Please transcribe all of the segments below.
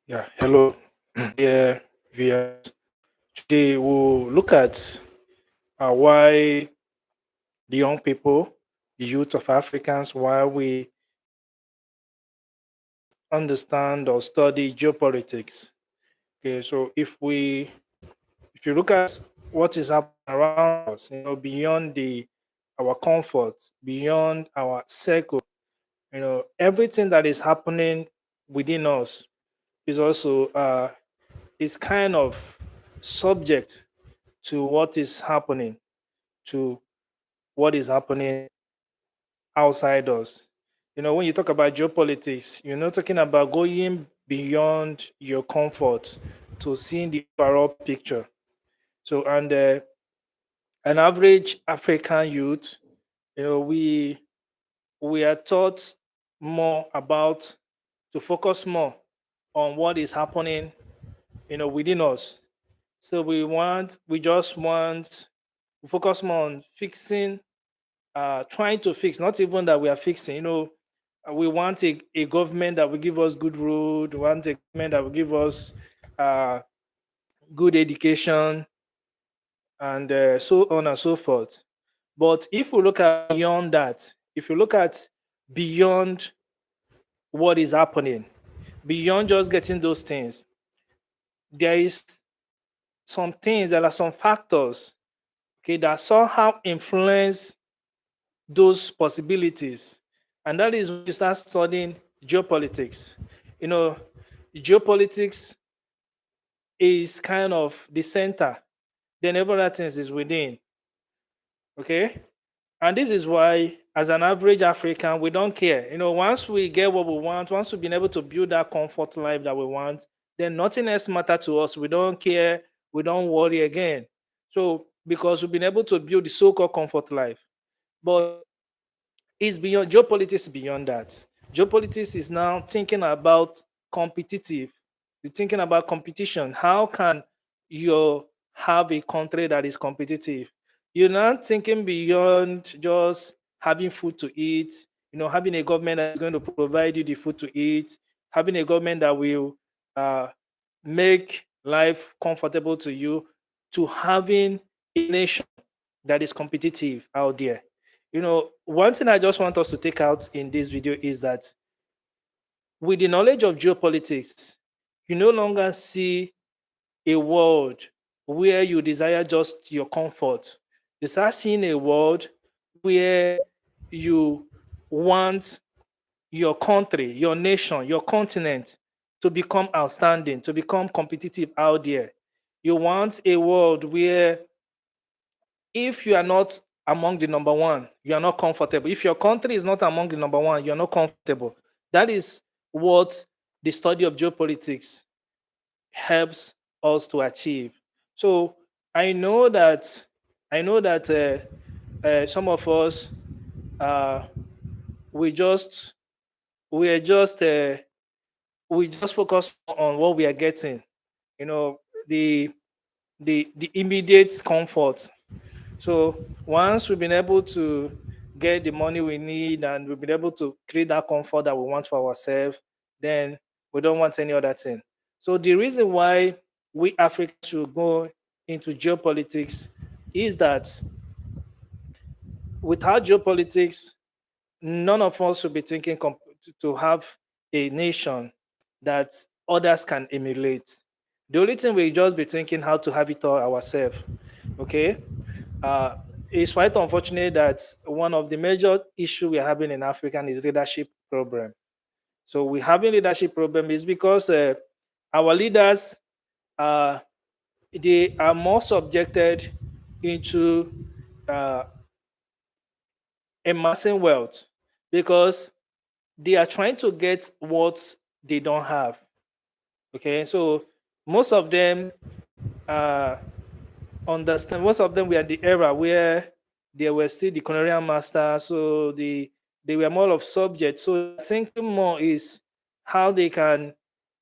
Yeah, hello. Yeah, viewers. Today we'll look at why the young people, the youth of Africans, why we understand or study geopolitics. Okay, so if you look at what is happening around us, beyond the our comfort, beyond our circle, everything that is happening within us is also is kind of subject to what is happening to what is happening outside us. When you talk about geopolitics, you're not talking about going beyond your comfort to seeing the overall picture. So, and an average African youth, we are taught more about to focus more on what is happening, within us. So we just want to focus more on fixing trying to fix, not even that we are fixing, we want a government that will give us good road, we want a government that will give us uh, good education, and so on and so forth. But if we look at beyond that, if you look at beyond what is happening, beyond just getting those things, there is some things, there are some factors, okay, that somehow influence those possibilities. And that is when you start studying geopolitics. You know, geopolitics is kind of the center, then every other things is within. Okay. And this is why, as an average African, we don't care. Once we get what we want, once we've been able to build that comfort life that we want, then nothing else matters to us. We don't care. We don't worry again. So, because we've been able to build the so called comfort life. But it's beyond geopolitics, beyond that. Geopolitics is now thinking about competitive. You're thinking about competition. How can you have a country that is competitive? You're not thinking beyond just having food to eat, having a government that is going to provide you the food to eat, having a government that will uh, make life comfortable to you, to having a nation that is competitive out there. One thing I just want us to take out in this video is that with the knowledge of geopolitics, you no longer see a world where you desire just your comfort. You start seeing a world where you want your country, your nation, your continent to become outstanding, to become competitive out there. You want a world where if you are not among the number one, you are not comfortable. If your country is not among the number one, you're not comfortable. That is what the study of geopolitics helps us to achieve. So I know that some of us uh, we just we are just we just focus on what we are getting. You know the the immediate comfort. So once we've been able to get the money we need and we've been able to create that comfort that we want for ourselves, then we don't want any other thing. So the reason why we Africans should go into geopolitics is that without geopolitics, none of us should be thinking to have a nation that others can emulate. The only thing we just be thinking how to have it all ourselves. Okay, uh, it's quite unfortunate that one of the major issue we're having in Africa is leadership problem. So we having leadership problem is because our leaders uh, they are more subjected into uh, amassing wealth because they are trying to get what they don't have. Okay, so most of them uh, understand. Most of them were in the era where they were still the colonial master, so they were more of subjects. So thinking more is how they can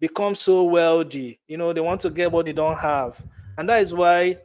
become so wealthy. They want to get what they don't have, and that is why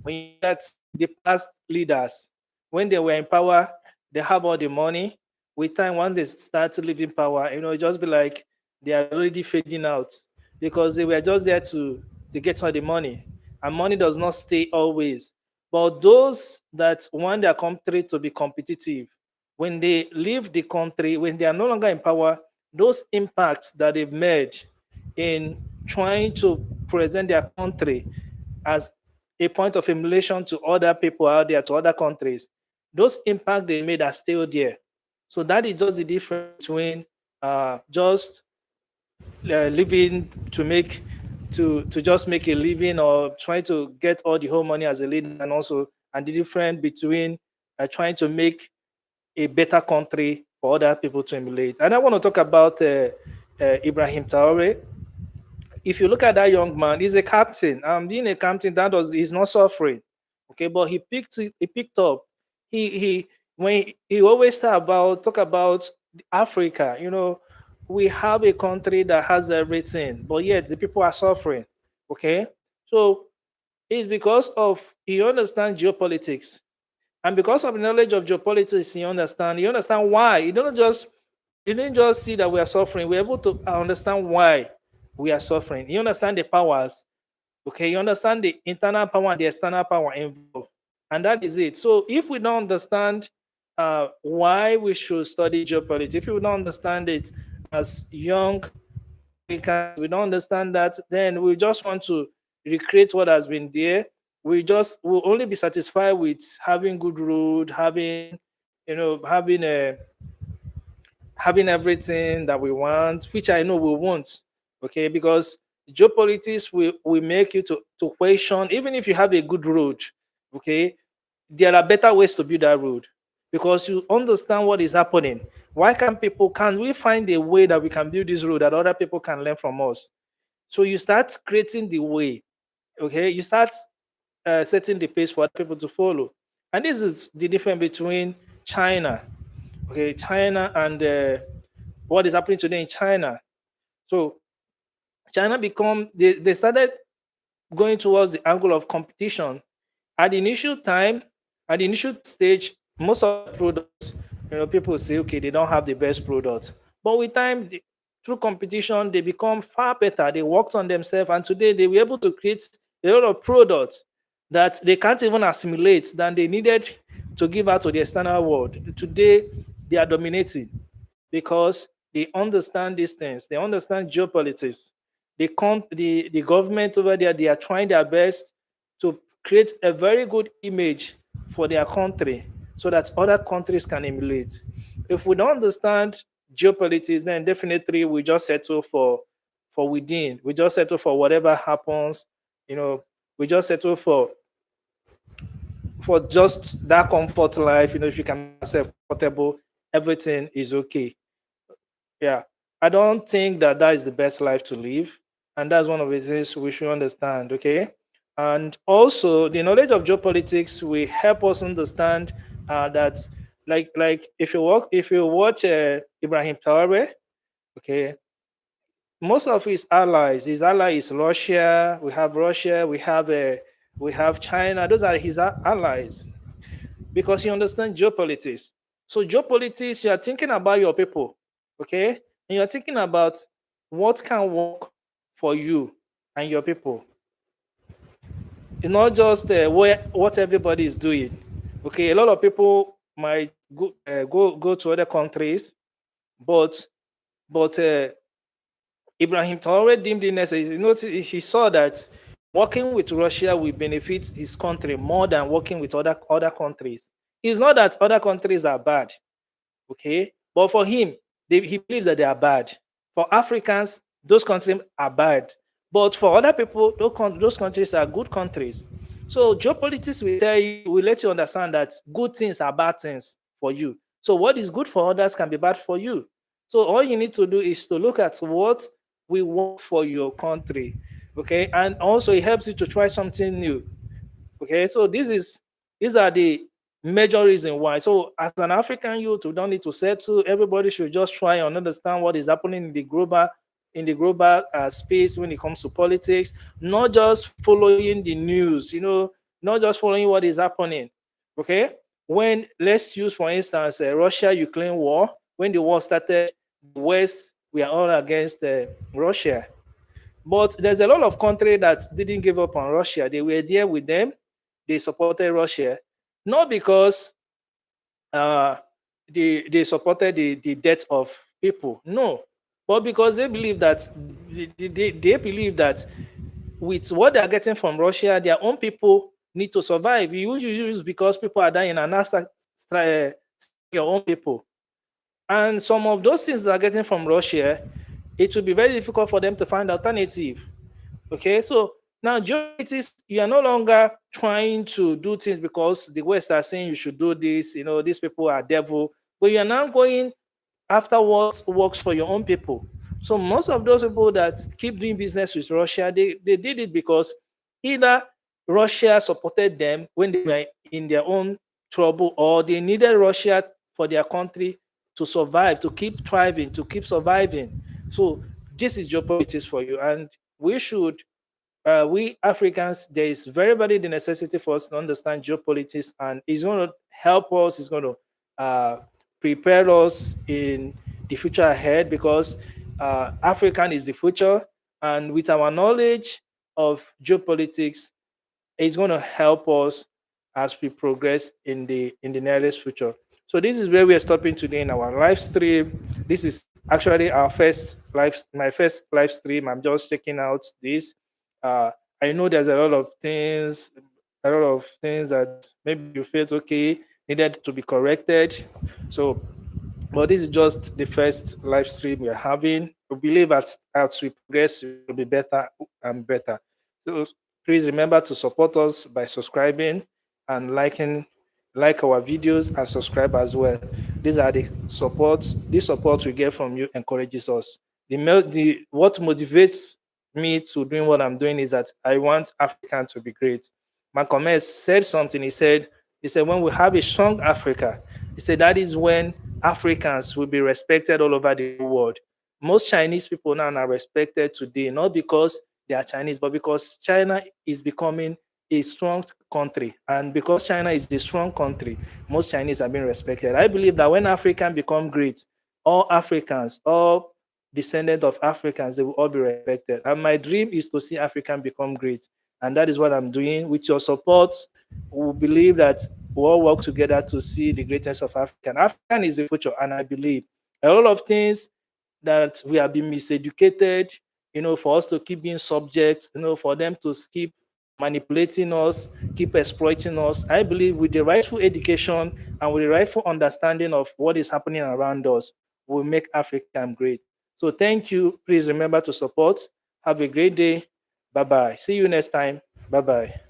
when you look at the past leaders, when they were in power, they have all the money. With time, when they start to live in power, it just be like they are already fading out. because they were just there to get all the money, and money does not stay always. But those that want their country to be competitive, when they leave the country, when they are no longer in power, those impacts that they've made in trying to present their country as a point of emulation to other people out there, to other countries, those impacts they made are still there. So that is just the difference between just living to make to just make a living, or trying to get all the whole money as a leader, and also and the difference between trying to make a better country for other people to emulate. And I want to talk about Ibrahim Traore. If you look at that young man, he's a captain. Being a captain, that was he's not suffering. Okay, but he picked up. He when he always talk about Africa, we have a country that has everything, but yet the people are suffering. Okay, so it's because of he understands geopolitics, and because of the knowledge of geopolitics, you understand why. You didn't just see that we are suffering. We're able to understand why we are suffering. You understand the powers. Okay, you understand the internal power and the external power involved, and that is it. So if we don't understand why we should study geopolitics, if we don't understand it as young Africans, we don't understand that, then we just want to recreate what has been there. Will only be satisfied with having good road, having everything that we want, which I know we want. Okay, because geopolitics will make you to question, even if you have a good road. Okay, there are better ways to build that road, because you understand what is happening. Why can we find a way that we can build this road that other people can learn from us? So you start creating the way. Okay, you start setting the pace for other people to follow. And this is the difference between China. Okay, China and what is happening today in China. So China they started going towards the angle of competition. At the initial time, at the initial stage, most of the products, people say, okay, they don't have the best product. But with time, through competition, they become far better. They worked on themselves, and today they were able to create a lot of products that they can't even assimilate than they needed to give out to the external world. Today, they are dominating because they understand these things. They understand geopolitics. The government over there, they are trying their best to create a very good image for their country so that other countries can emulate. If we don't understand geopolitics, then definitely we just settle for within. We just settle for whatever happens. We just settle for just that comfort life. If you can make yourself comfortable, everything is okay. Yeah, I don't think that is the best life to live, and that's one of the things we should understand. Okay, and also the knowledge of geopolitics will help us understand that, like if you watch Ibrahim Traore, okay, most of his ally is Russia. We have Russia. We have China. Those are his allies, because you understand geopolitics. So geopolitics, you are thinking about your people, okay, and you are thinking about what can work for you and your people. It's not just what everybody is doing. Okay, a lot of people might go to other countries, but Ibrahim Traore deemed it necessary. He saw that working with Russia will benefit his country more than working with other countries. It's not that other countries are bad, okay, but for him, he believes that they are bad. For Africans, those countries are bad, but for other people, those countries are good countries. So geopolitics will let you understand that good things are bad things for you. So what is good for others can be bad for you. So all you need to do is to look at what will work for your country, okay, and also it helps you to try something new. Okay, so these are the major reason why. So as an African youth, we don't need to settle. Everybody should just try and understand what is happening in the global space when it comes to politics, not just following the news, not just following what is happening. Okay, when let's use for instance Russia-Ukraine war. When the war started, the West we are all against Russia. But there's a lot of country that didn't give up on Russia. They were there with them. They supported Russia, not because uh, they supported the death of people. No, but because they believe that they believe that with what they are getting from Russia, their own people need to survive. You use because people are dying and not your own people. And some of those things they are getting from Russia, it will be very difficult for them to find alternative. Okay, so now geopolitics, you are no longer trying to do things because the West are saying you should do this, these people are devil, but you are now going after what works for your own people. So most of those people that keep doing business with Russia, they did it because either Russia supported them when they were in their own trouble, or they needed Russia for their country to survive, to keep thriving, to keep surviving. So this is geopolitics for you. And we Africans, there is very the necessity for us to understand geopolitics, and it's going to help us. It's going to prepare us in the future ahead, because African is the future, and with our knowledge of geopolitics, it's going to help us as we progress in the nearest future. So this is where we are stopping today in our live stream. This is actually my first live stream. I'm just checking out this. Uh, I know there's a lot of things that maybe you felt okay needed to be corrected. So but this is just the first live stream we're having. We believe as we progress, it will be better and better. So please remember to support us by subscribing and like our videos, and subscribe as well. These are the supports. This support we get from you encourages us. What motivates me to doing what I'm doing is that I want Africa to be great. Malcolm X said something. He said when we have a strong Africa, he said that is when Africans will be respected all over the world. Most Chinese people now are respected today, not because they are Chinese, but because China is becoming a strong country. And because China is a strong country, most Chinese are being respected. I believe that when Africans become great, all Africans, all descendants of Africans, they will all be respected. And my dream is to see African become great. And that is what I'm doing. With your support, we believe that we all work together to see the greatness of African. African is the future, and I believe a lot of things that we have been miseducated, for us to keep being subject, for them to keep manipulating us, keep exploiting us. I believe with the rightful education and with the rightful understanding of what is happening around us, we'll make Africa great. So thank you. Please remember to support. Have a great day. Bye bye. See you next time. Bye bye.